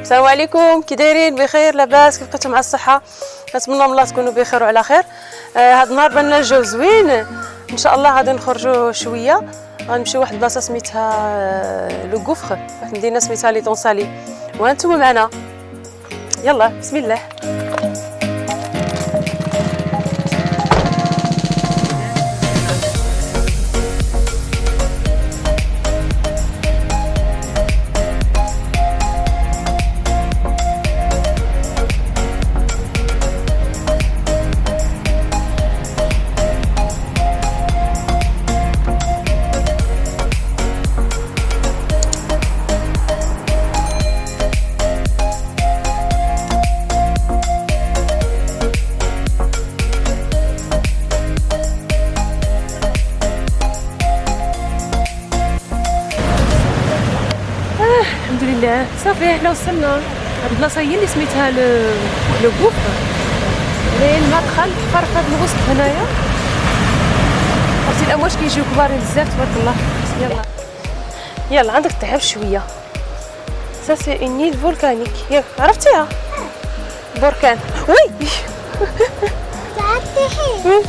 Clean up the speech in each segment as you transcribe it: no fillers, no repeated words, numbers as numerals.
السلام عليكم، كي دايرين؟ بخير؟ لاباس؟ كيف بقيتو مع الصحه؟ نتمنى من الله تكونوا بخير وعلى خير. هذا النهار بان لنا الجو زوين ان شاء الله. غادي نخرجوا شويه، غنمشيو واحد البلاصه سميتها لو غوفر، واحد المدينه سميتها لي طونسالي، وانتم معنا. يلا بسم الله. الحمد لله صافي حنا وصلنا. هاد البلاصه هي اللي سميتها لو غوفر، كاين المدخل حفر في هاد الوسط هنايا. عرفتي الامواج كيجيو كبارين بزاف تبارك الله. يلا عندك تعب شويه. سا سي اون نيل فولكانيك، ياك عرفتيها؟ بركان. وي تعرفتي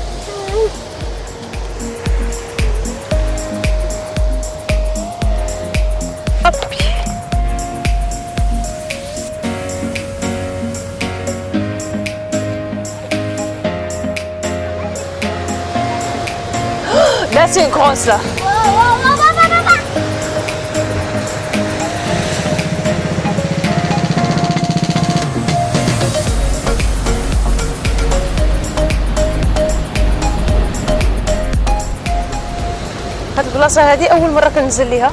Là, c'est une grosse, là. هاد البلاصة هادي أول مرة كننزل ليها،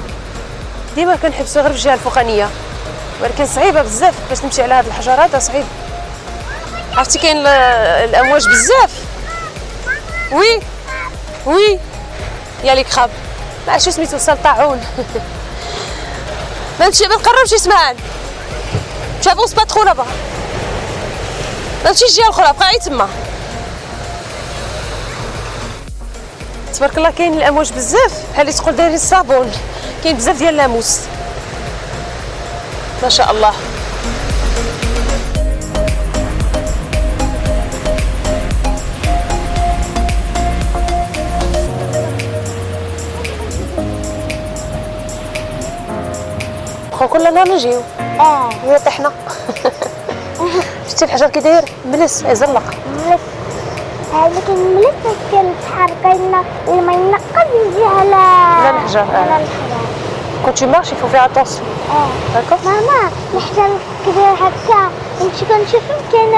ديما كنحبسو غير في الجهة الفوقانية، ولكن صعيبة بزاف باش تمشي على هاد الحجرات، صعيب. عرفتي كاين الأمواج بزاف. وي وي يا لي كراب، ما عرفتش سميتو سلطعون. ما تقربش اسمعان، جافونس با ترو لابا، ما تمشيش الجهه الاخرى، بقى غير تما. تبارك الله كاين الامواج بزاف بحال اللي تقول دايرين الصابون، كاين بزاف ديال اللاموس ما شاء الله. كلنا نجيو هي طحنا. شتي الحجر كي داير ملس يزلق ملس. هذاك الملس كيتحرك لنا لما ينقض يجي على الحجر. كنت مارشي فو في اتونسيون. داكوغ ماما الحجر كبير هكا نمشي كنشوفهم كاين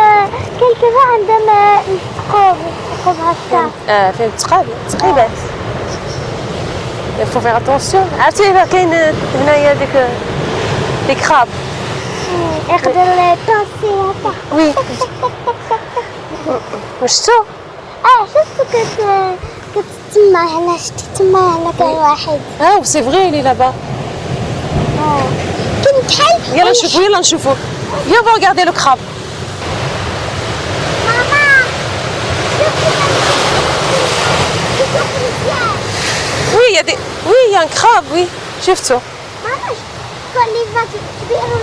كذا عندهم ثقوب هكا. فين تقيبات فو في اتونسيون. عرفتي اذا كاين هنايا ديك لي كراب يقدر الطونسيون تاعها. وي شفتو؟ شفتو كتسمع هنا، شتي تما هنا كاين واحد. سي فغي لي لابا. كاين بحال. يلا نشوفو. Viens, on va regarder le crabe. Maman, oui, il y a un crabe, oui. شفتو. ماما كل كبيروا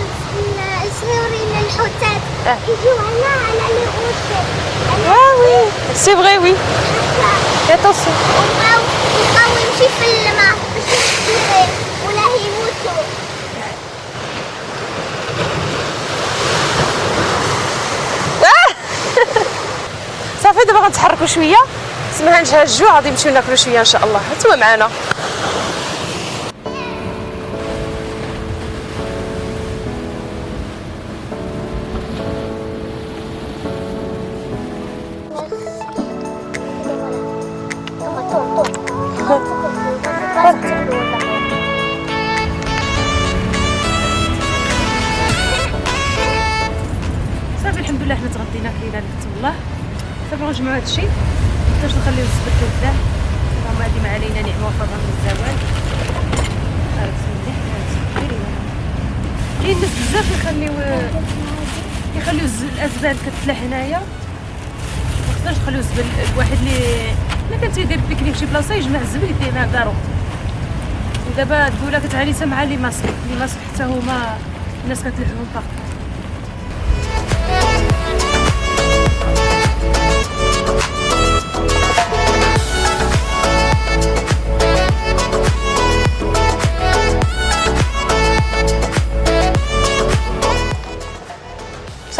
الصغيرين الحوتات يجيو هنا على لي غوش. وي سي فغي وي. اتونسيون. وبقاو يمشي في الماء باش يصير ولا يموتوا. صافي دابا غنتحركوا شويه، سمعنا نتهجوا غادي نمشيو ناكلوا شويه ان شاء الله. نتوما معنا. صافي الحمد لله حنا تغدينا كاينه لك الله. صافي غنجمعوا هادشي باش نخليو الزبد للدار. اللهم اديم علينا نعمه وفضل من الزوال. بسم الله. كاين ناس بزاف كيخليو الازبال كتلا هنايا، متقدرش تخليو الزبل. الواحد اللي ما كان تيدير بيكنيك في شي بلاصه يجمع الزبل يديه مع دارو. ودابا الدوله كتعاني حتى مع لي ماسك حتى هما الناس كتلحهم باغ.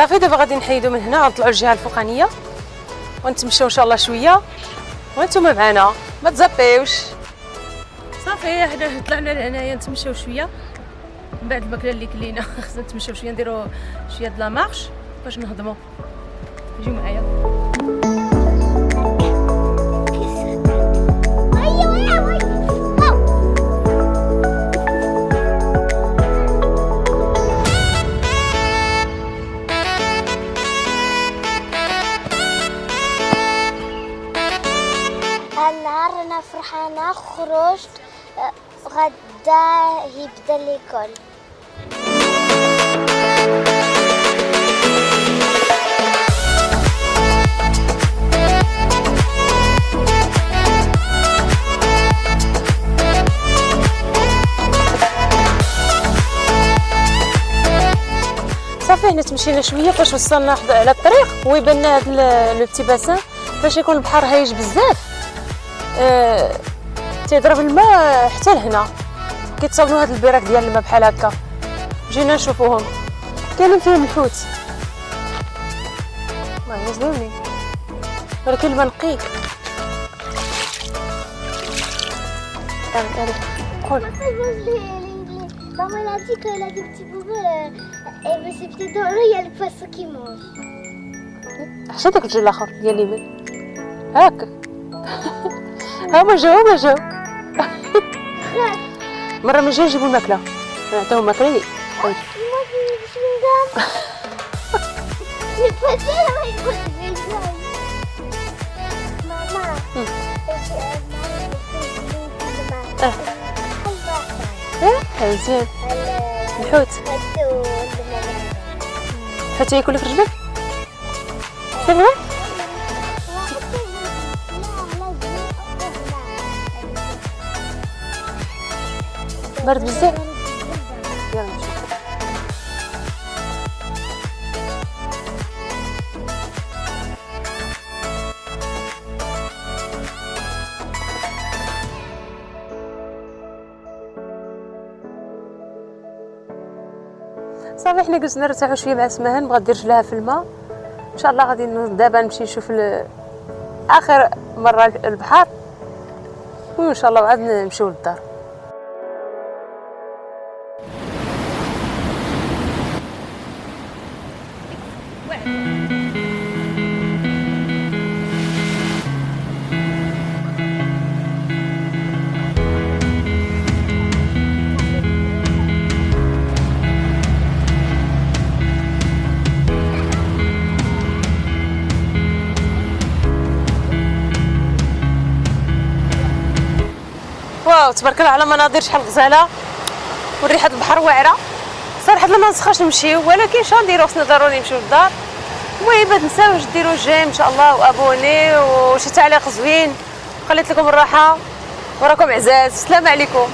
صافي دابا غادي نحيدو من هنا، غنطلعوا الجهه الفوقانيه ونتمشاو ان شاء الله شويه وانتم معنا ما تزبيوش. صافي حنا طلعنا لهنايا نتمشاو شويه من بعد الماكله اللي كلينا. خصنا نتمشاو شويه نديرو شويه د لا مارش باش نهضموا. جيو معايا. هالنهار أنا فرحانة خرجت غدا يبدا ليكول. صافي حنا تمشينا شويه فاش وصلنا على الطريق ويبان لنا هذا لو بتي باسان فاش يكون البحر هايج بزاف تيضرب الماء حتى لهنا، كيتصاوبوا هاد البراك ديال الماء بحال هكا. جينا نشوفوهم كاينين فيهم الحوت، والله زوينين ولكن الماء نقي. قول Maman elle a dit qu'elle a des petits poubelles et ces petits dorés, il y a le poisson qui mange. حشا داك الجو الاخر ديال اليمين هاك. ها ما جاو مره ما جاو يجيبوا الماكله نعطيهم ماكله. مزيان الحوت حتى ياكل لك رجلك شنو برد بزاف. يلا نشوف. صافي حنا جلسنا نرتاحوا شويه مع سماهان، بغات دير رجلها في الماء. ان شاء الله غادي دابا نمشي نشوف اخر مره البحر وان شاء الله عاد نمشيو للدار. واو تبارك الله على مناظر شحال غزاله وريحه البحر واعره. صراحه ما نسخاش نمشيو ولكن شنو نديرو خصنا ضروري نمشيو للدار. المهم ما تنساوش ديروا جيم ان شاء الله وابوني وشي تعليق زوين. خليت لكم الراحه وراكم عزاز. السلام عليكم.